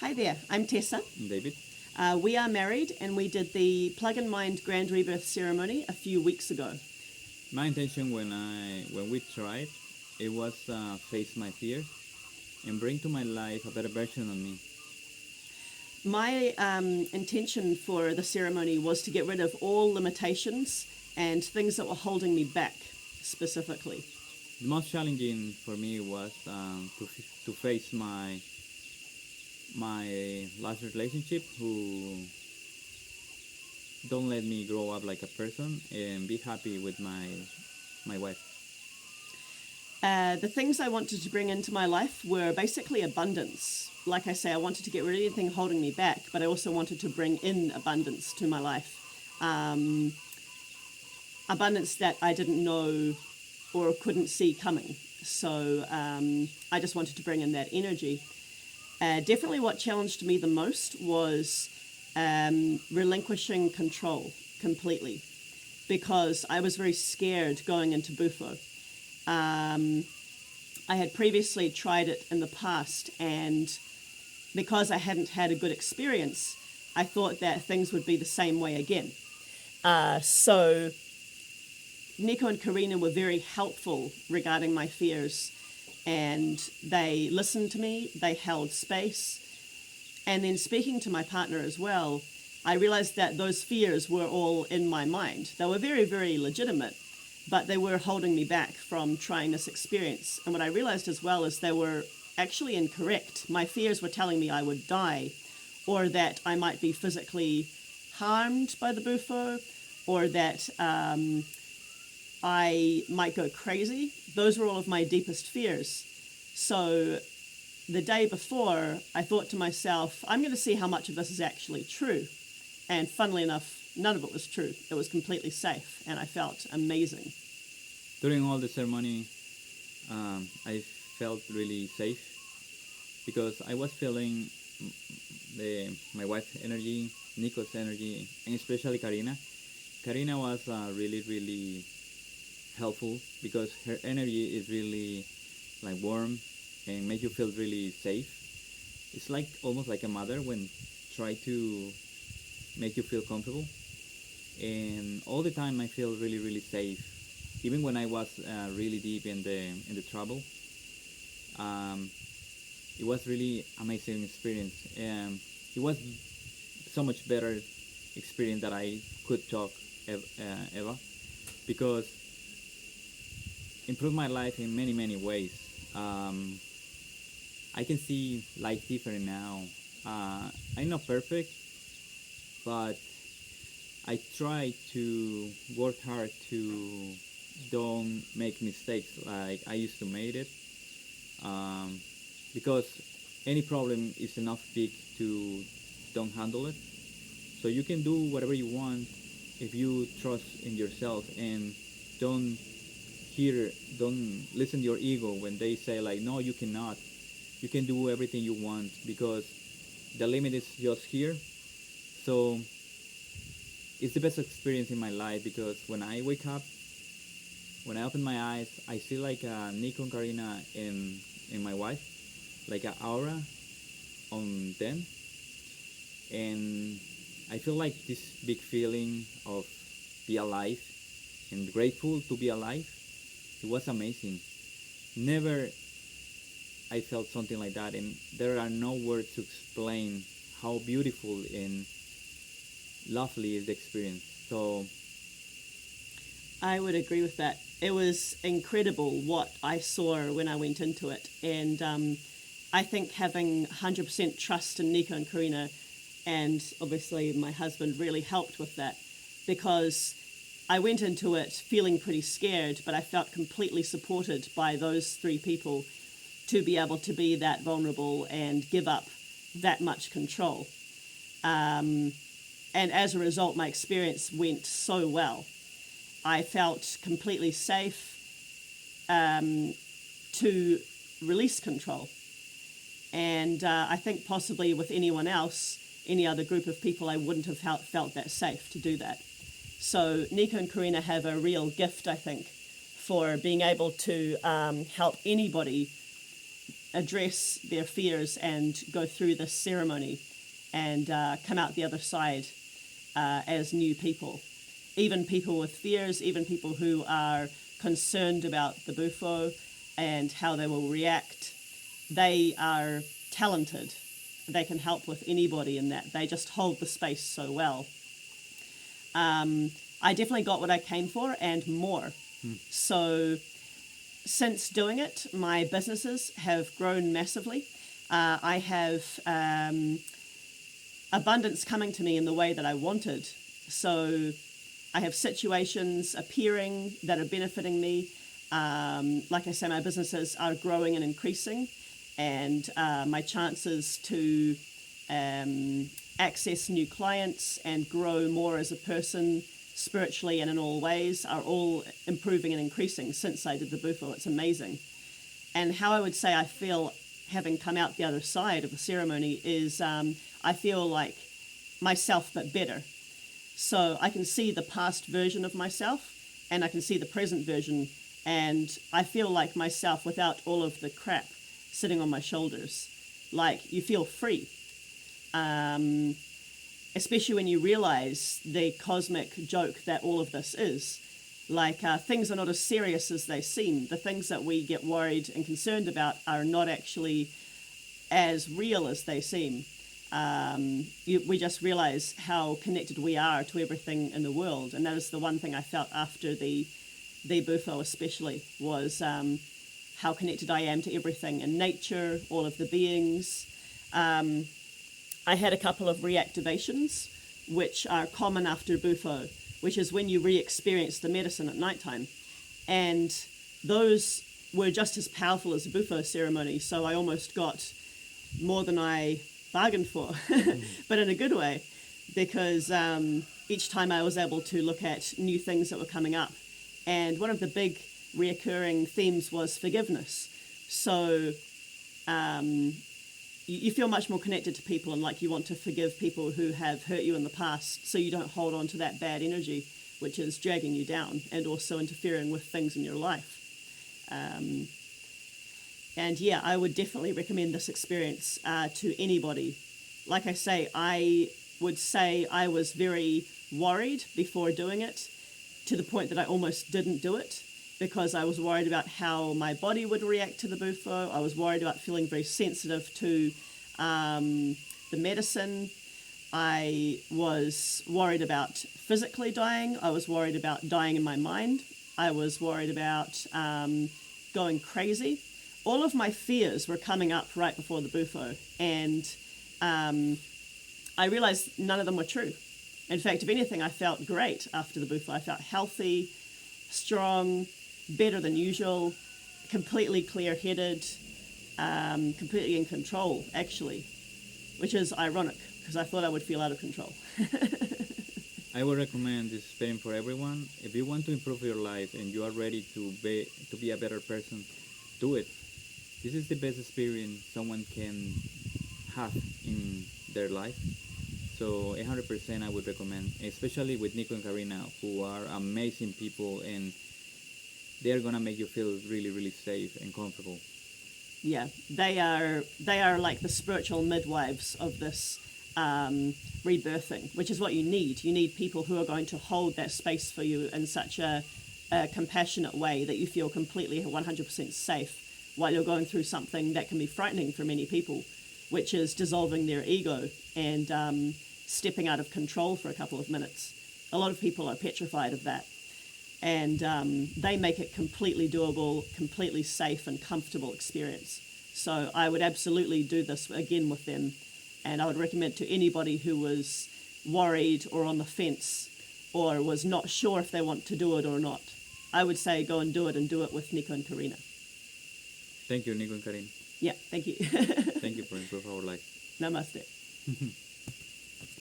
Hi there, I'm Tessa. And David. We are married and we did the Plug in Mind Grand Rebirth ceremony a few weeks ago. My intention when we tried, it was face my fears and bring to my life a better version of me. My intention for the ceremony was to get rid of all limitations and things that were holding me back specifically. The most challenging for me was to face my last relationship, who don't let me grow up like a person and be happy with my wife. The things I wanted to bring into my life were basically abundance. Like I say, I wanted to get rid of anything holding me back, but I also wanted to bring in abundance to my life. Abundance that I didn't know or couldn't see coming. So I just wanted to bring in that energy. Definitely what challenged me the most was relinquishing control completely, because I was very scared going into Bufo. I had previously tried it in the past, and because I hadn't had a good experience, I thought that things would be the same way again. So Nico and Karina were very helpful regarding my fears, and they listened to me, they held space. And then speaking to my partner as well, I realized that those fears were all in my mind. They were very, very legitimate, but they were holding me back from trying this experience. And what I realized as well is they were actually incorrect. My fears were telling me I would die, or that I might be physically harmed by the Bufo, or that I might go crazy. Those were all of my deepest fears. So the day before, I thought to myself, I'm going to see how much of this is actually true. And funnily enough, none of it was true. It was completely safe, and I felt amazing. During all the ceremony, I felt really safe because I was feeling my wife's energy, Nico's energy, and especially Karina. Karina was really, really helpful because her energy is really like warm and make you feel really safe. It's like almost like a mother when try to make you feel comfortable. And all the time I feel really, really safe. Even when I was really deep in the trouble, it was really amazing experience. It was so much better experience that I could talk ever, because improved my life in many, many ways. I can see life different now. I'm not perfect, but I try to work hard to don't make mistakes like I used to make it, because any problem is enough big to don't handle it. So you can do whatever you want if you trust in yourself and don't listen to your ego when they say like, no, you cannot. You can do everything you want because the limit is just here. So it's the best experience in my life, because when I wake up, when I open my eyes, I see like Nico and Karina in my wife, like an aura on them, and I feel like this big feeling of be alive and grateful to be alive. It was amazing. Never I felt something like that, and there are no words to explain how beautiful and lovely is the experience. So I would agree with that. It was incredible what I saw when I went into it. And I think having 100% trust in Nico and Karina, and obviously my husband, really helped with that, because I went into it feeling pretty scared, but I felt completely supported by those three people to be able to be that vulnerable and give up that much control. And as a result, my experience went so well. I felt completely safe to release control. And I think possibly with anyone else, any other group of people, I wouldn't have felt that safe to do that. So Nico and Karina have a real gift, I think, for being able to help anybody address their fears and go through this ceremony and come out the other side as new people. Even people with fears, even people who are concerned about the bufo and how they will react, they are talented. They can help with anybody in that. They just hold the space so well. I definitely got what I came for and more. So since doing it, my businesses have grown massively. I have abundance coming to me in the way that I wanted. So I have situations appearing that are benefiting me. Like I say, my businesses are growing and increasing, and my chances to access new clients and grow more as a person spiritually and in all ways are all improving and increasing since I did the bufo. It's amazing. And how I would say I feel having come out the other side of the ceremony is I feel like myself but better. So I can see the past version of myself and I can see the present version, and I feel like myself without all of the crap sitting on my shoulders. Like, you feel free. Especially when you realize the cosmic joke that all of this is. Like, things are not as serious as they seem. The things that we get worried and concerned about are not actually as real as they seem. We just realize how connected we are to everything in the world. And that is the one thing I felt after the bufo especially, was how connected I am to everything in nature, all of the beings. I had a couple of reactivations, which are common after bufo, which is when you re-experience the medicine at nighttime. And those were just as powerful as the bufo ceremony, so I almost got more than I bargained for, but in a good way, because each time I was able to look at new things that were coming up. And one of the big reoccurring themes was forgiveness. So you feel much more connected to people, and like you want to forgive people who have hurt you in the past, so you don't hold on to that bad energy which is dragging you down and also interfering with things in your life. And yeah, I would definitely recommend this experience to anybody. Like I say, I would say I was very worried before doing it, to the point that I almost didn't do it, because I was worried about how my body would react to the bufo. I was worried about feeling very sensitive to the medicine. I was worried about physically dying. I was worried about dying in my mind. I was worried about going crazy. All of my fears were coming up right before the bufo, and I realized none of them were true. In fact, if anything, I felt great after the bufo. I felt healthy, strong, better than usual, completely clear-headed, completely in control, actually, which is ironic, because I thought I would feel out of control. I would recommend this experience for everyone. If you want to improve your life and you are ready to be a better person, do it. This is the best experience someone can have in their life. So 100% I would recommend, especially with Nico and Karina, who are amazing people, and they're gonna make you feel really, really safe and comfortable. Yeah, they are like the spiritual midwives of this rebirthing, which is what you need. You need people who are going to hold that space for you in such a compassionate way that you feel completely 100% safe while you're going through something that can be frightening for many people, which is dissolving their ego and stepping out of control for a couple of minutes. A lot of people are petrified of that. And they make it completely doable, completely safe and comfortable experience. So I would absolutely do this again with them. And I would recommend to anybody who was worried or on the fence or was not sure if they want to do it or not. I would say go and do it with Nico and Karina. Thank you, Nico and Karina. Yeah, thank you. Thank you for improving our life. Namaste.